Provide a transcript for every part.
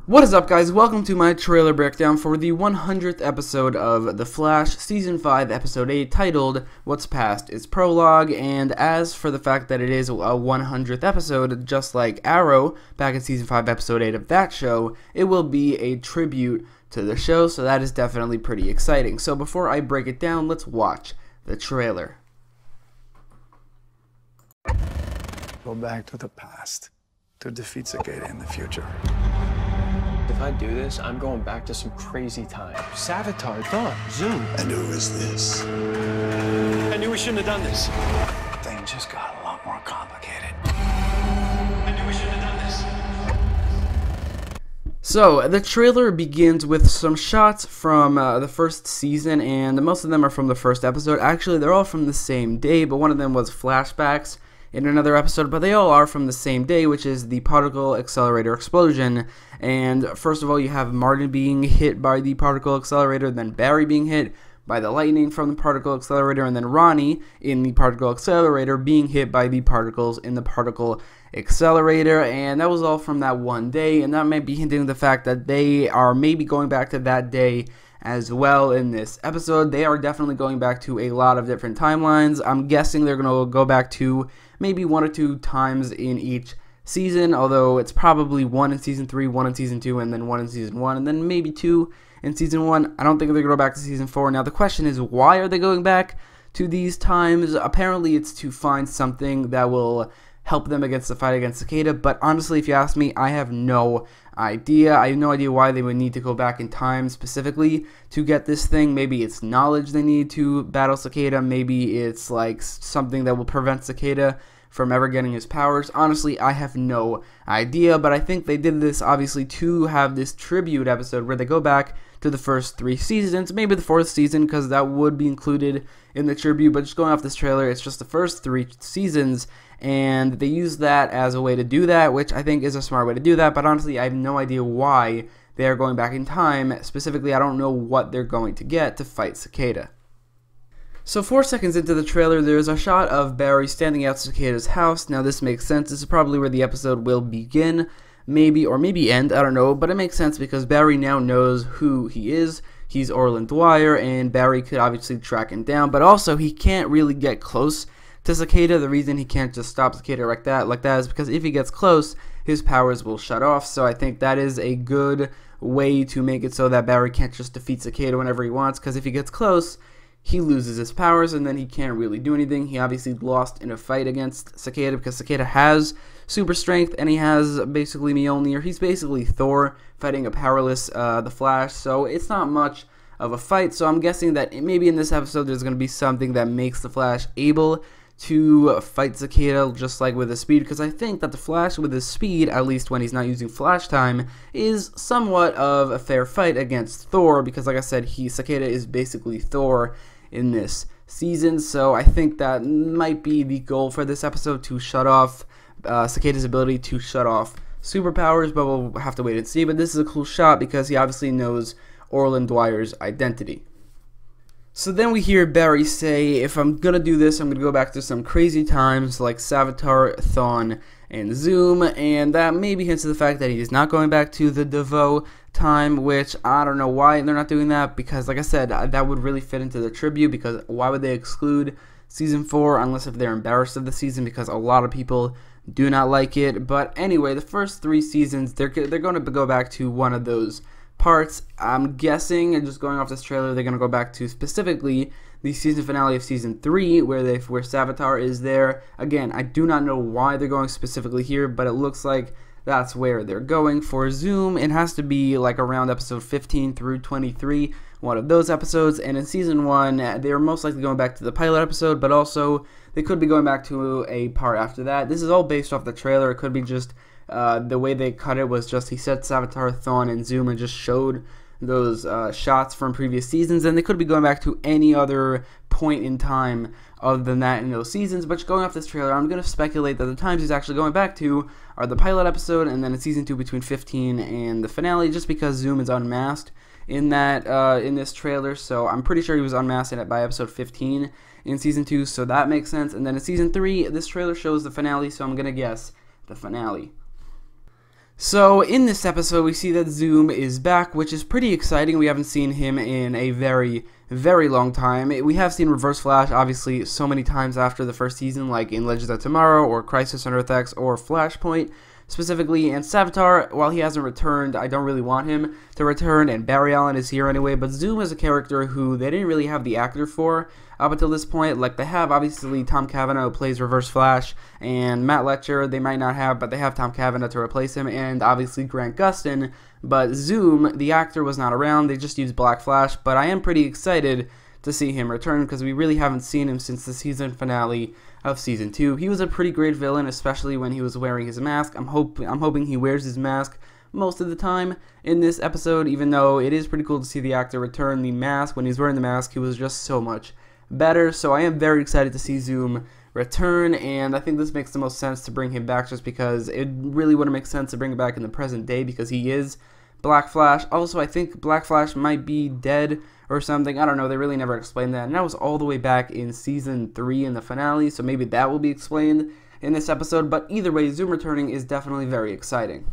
What is up, guys? Welcome to my trailer breakdown for the 100th episode of The Flash, Season 5, Episode 8, titled What's Past is Prologue. And as for the fact that it is a 100th episode, just like Arrow, back in Season 5, Episode 8 of that show, it will be a tribute to the show, so that is definitely pretty exciting. So before I break it down, let's watch the trailer. Go back to the past to defeat Savitar in the future. If I do this, I'm going back to some crazy time. Savitar, Dawn, Zoom. And who is this? I knew we shouldn't have done this. Things just got a lot more complicated. I knew we shouldn't have done this. So, the trailer begins with some shots from the first season, and most of them are from the first episode. Actually, they're all from the same day, but one of them was flashbacks in another episode, but they all are from the same day, which is the particle accelerator explosion. And first of all, you have Martin being hit by the particle accelerator, then Barry being hit by the lightning from the particle accelerator, and then Ronnie in the particle accelerator being hit by the particles in the particle accelerator. And that was all from that one day, and that might be hinting at the fact that they are maybe going back to that day as well in this episode. They are definitely going back to a lot of different timelines. I'm guessing they're going to go back to maybe 1 or 2 times in each season, although it's probably 1 in Season 3, 1 in Season 2, and then 1 in Season 1, and then maybe 2 in Season 1. I don't think they're going to go back to Season 4. Now, the question is, why are they going back to these times? Apparently, it's to find something that will help them against the fight against Savitar, but honestly, if you ask me, I have no idea. I have no idea why they would need to go back in time specifically to get this thing. Maybe it's knowledge they need to battle Savitar. Maybe it's like something that will prevent Savitar from ever getting his powers. Honestly, I have no idea, but I think they did this obviously to have this tribute episode where they go back to the first 3 seasons, maybe the 4th season, because that would be included in the tribute. But just going off this trailer, it's just the first 3 seasons, and they use that as a way to do that, which I think is a smart way to do that. But honestly, I have no idea why they are going back in time. Specifically, I don't know what they're going to get to fight Savitar. So 4 seconds into the trailer, there's a shot of Barry standing out Savitar's house. Now this makes sense. This is probably where the episode will begin, maybe, or maybe end, I don't know, but it makes sense because Barry now knows who he is. He's Orland Dwyer, and Barry could obviously track him down, but also he can't really get close to Savitar. The reason he can't just stop Savitar like that is because if he gets close, his powers will shut off. So I think that is a good way to make it so that Barry can't just defeat Savitar whenever he wants, because if he gets close, he loses his powers, and then he can't really do anything. He obviously lost in a fight against Savitar because Savitar has super strength, and he has basically Mjolnir. He's basically Thor fighting a powerless The Flash, so it's not much of a fight. So I'm guessing that maybe in this episode there's going to be something that makes The Flash able to fight Savitar just like with his speed, because I think that The Flash with his speed, at least when he's not using flash time, is somewhat of a fair fight against Thor, because like I said, Savitar is basically Thor in this season. So I think that might be the goal for this episode, to shut off Savitar's ability to shut off superpowers, but we'll have to wait and see. But this is a cool shot because he obviously knows Orland Dwyer's identity. So then we hear Barry say, if I'm gonna do this, I'm gonna go back to some crazy times like Savitar, Thawne, and Zoom, and that maybe hints to the fact that he is not going back to the DeVoe time, which I don't know why they're not doing that, because like I said, that would really fit into the tribute, because why would they exclude Season 4 unless if they're embarrassed of the season, because a lot of people do not like it. But anyway, the first 3 seasons, they're going to go back to one of those parts. I'm guessing, and just going off this trailer, they're going to go back to specifically the season finale of Season 3, where Savitar is there. Again, I do not know why they're going specifically here, but it looks like that's where they're going. For Zoom, it has to be like around episode 15 through 23, one of those episodes. And in Season 1, they're most likely going back to the pilot episode, but also they could be going back to a part after that. This is all based off the trailer. It could be just the way they cut it was just he said Savitar, Thawne, and Zoom and just showed those shots from previous seasons, and they could be going back to any other point in time other than that in those seasons. But going off this trailer, I'm going to speculate that the times he's actually going back to are the pilot episode and then in Season 2 between 15 and the finale, just because Zoom is unmasked in that in this trailer. So I'm pretty sure he was unmasked by episode 15 in Season 2, so that makes sense. And then in Season 3, this trailer shows the finale, so I'm going to guess the finale. So in this episode, we see that Zoom is back, which is pretty exciting. We haven't seen him in a very, very long time. We have seen Reverse Flash, obviously, so many times after the first season, like in Legends of Tomorrow, or Crisis on Earth X, or Flashpoint, specifically. And Savitar, while he hasn't returned, I don't really want him to return, and Barry Allen is here anyway. But Zoom is a character who they didn't really have the actor for up until this point. Like, they have, obviously, Tom Cavanagh, who plays Reverse Flash, and Matt Letcher, they might not have, but they have Tom Cavanagh to replace him, and obviously Grant Gustin. But Zoom, the actor, was not around. They just used Black Flash, but I am pretty excited to see him return, because we really haven't seen him since the season finale of Season 2. He was a pretty great villain, especially when he was wearing his mask. I'm hoping he wears his mask most of the time in this episode, even though it is pretty cool to see the actor return the mask. When he's wearing the mask, he was just so much better. So I am very excited to see Zoom return, and I think this makes the most sense to bring him back, just because it really wouldn't make sense to bring him back in the present day, because he is Black Flash. Also, I think Black Flash might be dead or something. I don't know. They really never explained that. And that was all the way back in Season 3 in the finale, so maybe that will be explained in this episode. But either way, Zoom returning is definitely very exciting.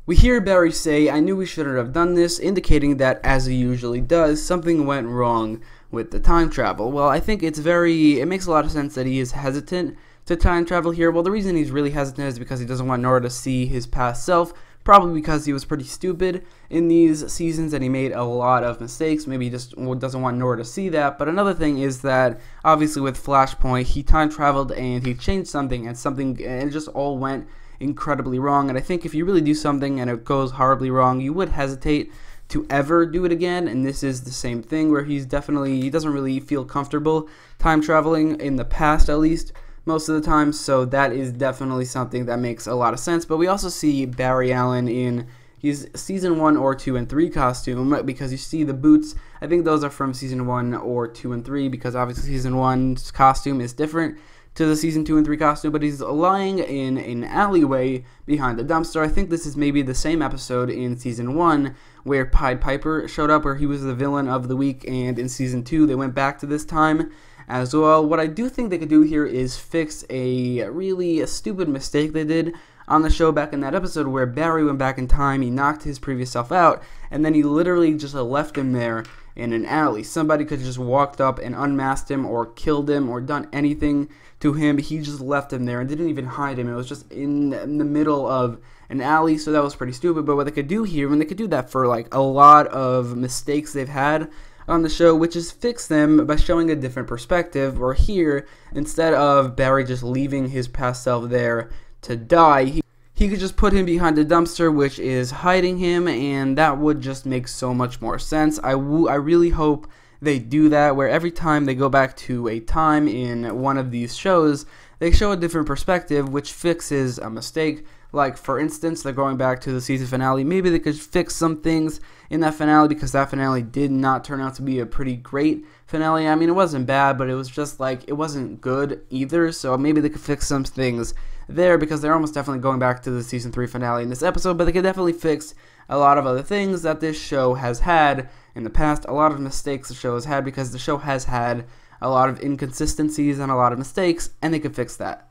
We hear Barry say, "I knew we shouldn't have done this," indicating that, as he usually does, something went wrong with the time travel. Well, I think it makes a lot of sense that he is hesitant to time travel here. Well, the reason he's really hesitant is because he doesn't want Nora to see his past self, probably because he was pretty stupid in these seasons and he made a lot of mistakes. Maybe he just doesn't want Nora to see that. But another thing is that, obviously with Flashpoint, he time traveled and he changed something, and it just all went incredibly wrong. And I think if you really do something and it goes horribly wrong, you would hesitate to ever do it again. And this is the same thing, where he doesn't really feel comfortable time traveling, in the past at least, most of the time. So that is definitely something that makes a lot of sense. But we also see Barry Allen in his Season 1 or 2 and 3 costume, because you see the boots. I think those are from Season 1 or 2 and 3, because obviously Season 1's costume is different to the Season 2 and 3 costume, but he's lying in an alleyway behind the dumpster. I think this is maybe the same episode in Season 1 where Pied Piper showed up, where he was the villain of the week, and in Season 2 they went back to this time as well. What I do think they could do here is fix a really stupid mistake they did on the show back in that episode, where Barry went back in time, he knocked his previous self out, and then he literally just left him there in an alley. Somebody could have just walked up and unmasked him or killed him or done anything to him. He just left him there and didn't even hide him. It was just in the middle of an alley, so that was pretty stupid. But what they could do here, and they could do that for like a lot of mistakes they've had on the show, which is fix them by showing a different perspective. Or here, instead of Barry just leaving his past self there to die, he could just put him behind the dumpster, which is hiding him, and that would just make so much more sense. I really hope they do that, where every time they go back to a time in one of these shows, they show a different perspective, which fixes a mistake. Like, for instance, they're going back to the season finale. Maybe they could fix some things in that finale, because that finale did not turn out to be a pretty great finale. I mean, it wasn't bad, but it was just like, it wasn't good either. So maybe they could fix some things there, because they're almost definitely going back to the season 3 finale in this episode. But they could definitely fix a lot of other things that this show has had in the past, a lot of mistakes the show has had, because the show has had a lot of inconsistencies and a lot of mistakes, and they could fix that.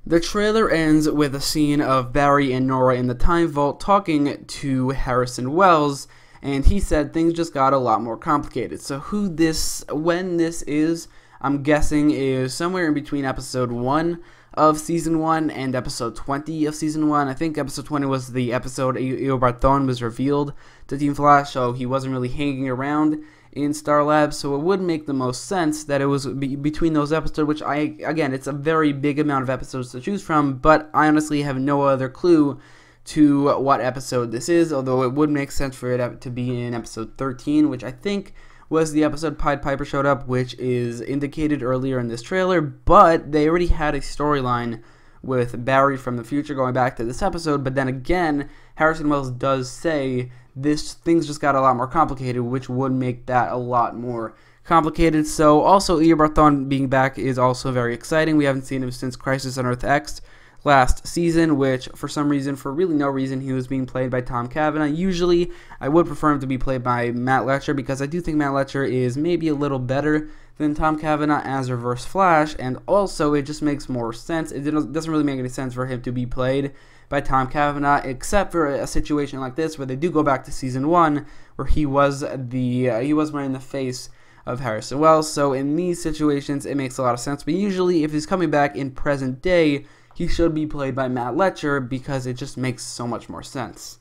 The trailer ends with a scene of Barry and Nora in the time vault talking to Harrison Wells, and he said things just got a lot more complicated. So when this is, I'm guessing is somewhere in between episode 1 of Season 1 and episode 20 of Season 1. I think episode 20 was the episode Eobard Thawne was revealed to Team Flash, so he wasn't really hanging around in Star Labs, so it would make the most sense that it was between those episodes, which again, it's a very big amount of episodes to choose from, but I honestly have no other clue to what episode this is, although it would make sense for it to be in episode 13, which I think was the episode Pied Piper showed up, which is indicated earlier in this trailer, but they already had a storyline with Barry from the future going back to this episode. But then again, Harrison Wells does say things just got a lot more complicated, which would make that a lot more complicated. So also, Eobard Thawne being back is also very exciting. We haven't seen him since Crisis on Earth X last season, which for some reason, for really no reason, he was being played by Tom Cavanagh. Usually, I would prefer him to be played by Matt Letcher, because I do think Matt Letcher is maybe a little better than Tom Cavanagh as Reverse Flash, and also it just makes more sense. It doesn't really make any sense for him to be played by Tom Cavanaugh, except for a situation like this where they do go back to season 1, where he was wearing the face of Harrison Wells. So in these situations, it makes a lot of sense. But usually, if he's coming back in present day, he should be played by Matt Letcher because it just makes so much more sense.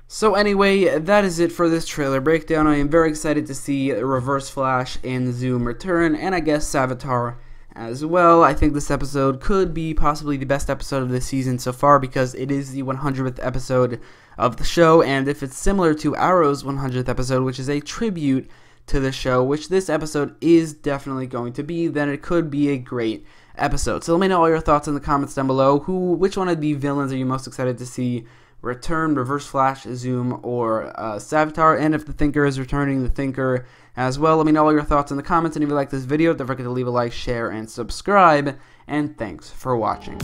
So anyway, that is it for this trailer breakdown. I am very excited to see Reverse Flash and Zoom return, and I guess Savitar as well. I think this episode could be possibly the best episode of this season so far because it is the 100th episode of the show, and if it's similar to Arrow's 100th episode, which is a tribute to the show, which this episode is definitely going to be, then it could be a great episode. So let me know all your thoughts in the comments down below. Which one of the villains are you most excited to see return, Reverse Flash, Zoom, or Savitar? And if the Thinker is returning, the Thinker as well. Let me know all your thoughts in the comments, and if you like this video, don't forget to leave a like, share, and subscribe, and thanks for watching.